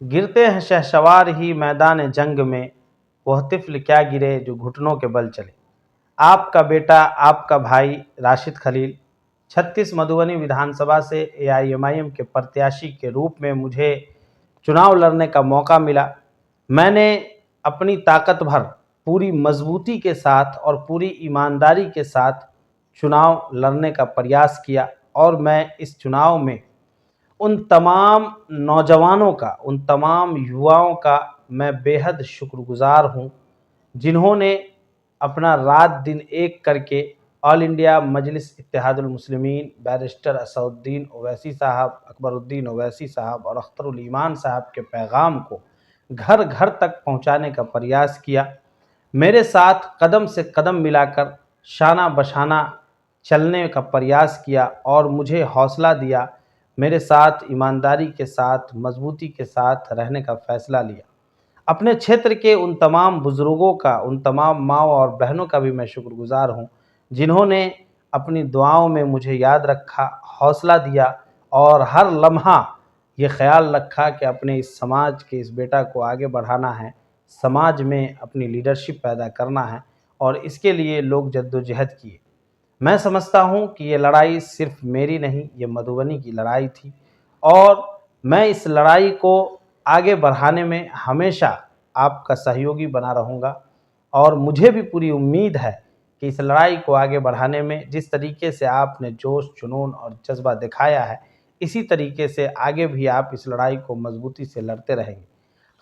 गिरते हैं शहसवार ही मैदान जंग में, वह तिफ़्ल क्या गिरे जो घुटनों के बल चले। आपका बेटा, आपका भाई राशिद खलील, 36 मधुबनी विधानसभा से एआईएमआईएम के प्रत्याशी के रूप में मुझे चुनाव लड़ने का मौका मिला। मैंने अपनी ताकत भर, पूरी मजबूती के साथ और पूरी ईमानदारी के साथ चुनाव लड़ने का प्रयास किया और मैं इस चुनाव में उन तमाम नौजवानों का, उन तमाम युवाओं का मैं बेहद शुक्रगुज़ार हूँ, जिन्होंने अपना रात दिन एक करके ऑल इंडिया मजलिस इत्तेहादुल मुस्लिमीन बैरिस्टर असदुद्दीन ओवैसी साहब, अकबरुद्दीन ओवैसी साहब और अख्तरुल ईमान साहब के पैगाम को घर घर तक पहुँचाने का प्रयास किया। मेरे साथ कदम से कदम मिलाकर शाना बशाना चलने का प्रयास किया और मुझे हौसला दिया। मेरे साथ ईमानदारी के साथ, मजबूती के साथ रहने का फ़ैसला लिया। अपने क्षेत्र के उन तमाम बुज़ुर्गों का, उन तमाम माँओं और बहनों का भी मैं शुक्रगुज़ार हूँ, जिन्होंने अपनी दुआओं में मुझे याद रखा, हौसला दिया और हर लम्हा ये ख़्याल रखा कि अपने इस समाज के इस बेटा को आगे बढ़ाना है, समाज में अपनी लीडरशिप पैदा करना है और इसके लिए लोग जद्दोजहद किए। मैं समझता हूँ कि ये लड़ाई सिर्फ़ मेरी नहीं, ये मधुबनी की लड़ाई थी और मैं इस लड़ाई को आगे बढ़ाने में हमेशा आपका सहयोगी बना रहूँगा और मुझे भी पूरी उम्मीद है कि इस लड़ाई को आगे बढ़ाने में जिस तरीके से आपने जोश, जुनून और जज़्बा दिखाया है, इसी तरीके से आगे भी आप इस लड़ाई को मज़बूती से लड़ते रहेंगे।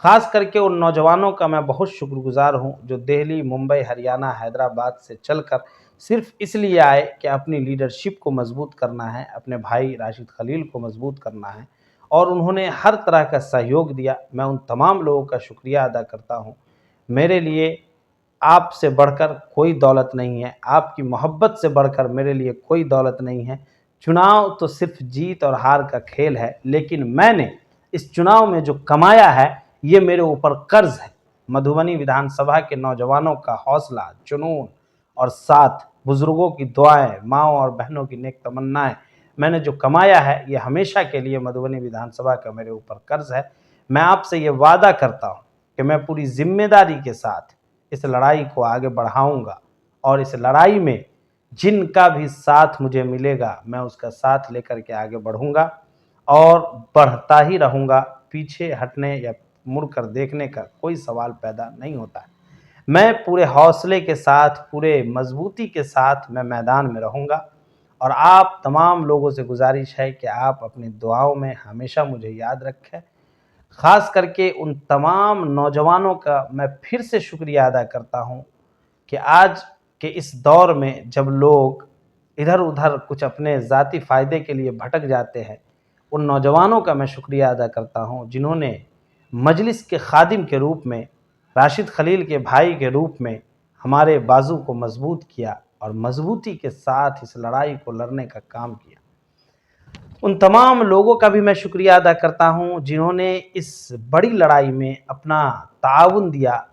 ख़ास करके उन नौजवानों का मैं बहुत शुक्रगुज़ार हूँ, जो दिल्ली, मुंबई, हरियाणा, हैदराबाद से चलकर सिर्फ़ इसलिए आए कि अपनी लीडरशिप को मज़बूत करना है, अपने भाई राशिद खलील को मज़बूत करना है और उन्होंने हर तरह का सहयोग दिया। मैं उन तमाम लोगों का शुक्रिया अदा करता हूँ। मेरे लिए आपसे बढ़कर कोई दौलत नहीं है, आपकी मोहब्बत से बढ़कर मेरे लिए कोई दौलत नहीं है। चुनाव तो सिर्फ़ जीत और हार का खेल है, लेकिन मैंने इस चुनाव में जो कमाया है, ये मेरे ऊपर कर्ज़ है। मधुबनी विधानसभा के नौजवानों का हौसला, जुनून और साथ, बुज़ुर्गों की दुआएँ, माँओं और बहनों की नेक तमन्नाएँ, मैंने जो कमाया है, ये हमेशा के लिए मधुबनी विधानसभा का मेरे ऊपर कर्ज़ है। मैं आपसे ये वादा करता हूँ कि मैं पूरी ज़िम्मेदारी के साथ इस लड़ाई को आगे बढ़ाऊँगा और इस लड़ाई में जिनका भी साथ मुझे मिलेगा, मैं उसका साथ लेकर के आगे बढ़ूँगा और बढ़ता ही रहूँगा। पीछे हटने या मुड़कर देखने का कोई सवाल पैदा नहीं होता है। मैं पूरे हौसले के साथ, पूरे मज़बूती के साथ मैं मैदान में रहूँगा और आप तमाम लोगों से गुज़ारिश है कि आप अपनी दुआओं में हमेशा मुझे याद रखें। ख़ास करके उन तमाम नौजवानों का मैं फिर से शुक्रिया अदा करता हूँ कि आज के इस दौर में जब लोग इधर-उधर कुछ अपने ज़ाती फ़ायदे के लिए भटक जाते हैं, उन नौजवानों का मैं शुक्रिया अदा करता हूँ, जिन्होंने मजलिस के ख़ादिम के रूप में, राशिद खलील के भाई के रूप में हमारे बाज़ू को मज़बूत किया और मज़बूती के साथ इस लड़ाई को लड़ने का काम किया। उन तमाम लोगों का भी मैं शुक्रिया अदा करता हूँ, जिन्होंने इस बड़ी लड़ाई में अपना ताउन दिया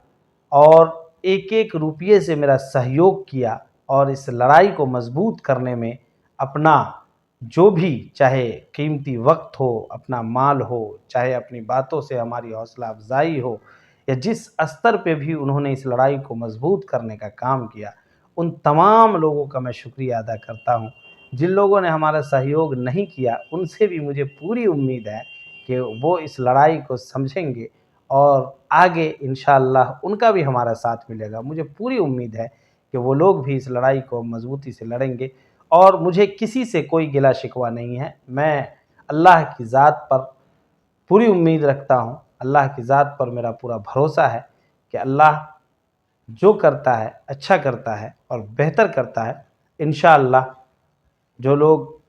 और एक-एक रुपये से मेरा सहयोग किया और इस लड़ाई को मज़बूत करने में अपना जो भी, चाहे कीमती वक़्त हो, अपना माल हो, चाहे अपनी बातों से हमारी हौसला अफ़ज़ाई हो या जिस स्तर पे भी उन्होंने इस लड़ाई को मज़बूत करने का काम किया, उन तमाम लोगों का मैं शुक्रिया अदा करता हूँ। जिन लोगों ने हमारा सहयोग नहीं किया, उनसे भी मुझे पूरी उम्मीद है कि वो इस लड़ाई को समझेंगे और आगे इंशाअल्लाह उनका भी हमारा साथ मिलेगा। मुझे पूरी उम्मीद है कि वो लोग भी इस लड़ाई को मज़बूती से लड़ेंगे और मुझे किसी से कोई गिला-शिकवा नहीं है। मैं अल्लाह की ज़ात पर पूरी उम्मीद रखता हूँ, अल्लाह की ज़ात पर मेरा पूरा भरोसा है कि अल्लाह जो करता है, अच्छा करता है और बेहतर करता है। इंशाअल्लाह जो लोग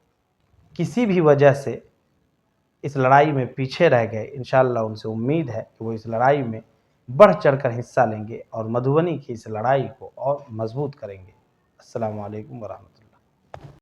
किसी भी वजह से इस लड़ाई में पीछे रह गए, इंशाअल्लाह उनसे उम्मीद है कि वो इस लड़ाई में बढ़-चढ़ कर हिस्सा लेंगे और मधुबनी की इस लड़ाई को और मज़बूत करेंगे। अस्सलामु अलैकुम व रहमतुल्लाह।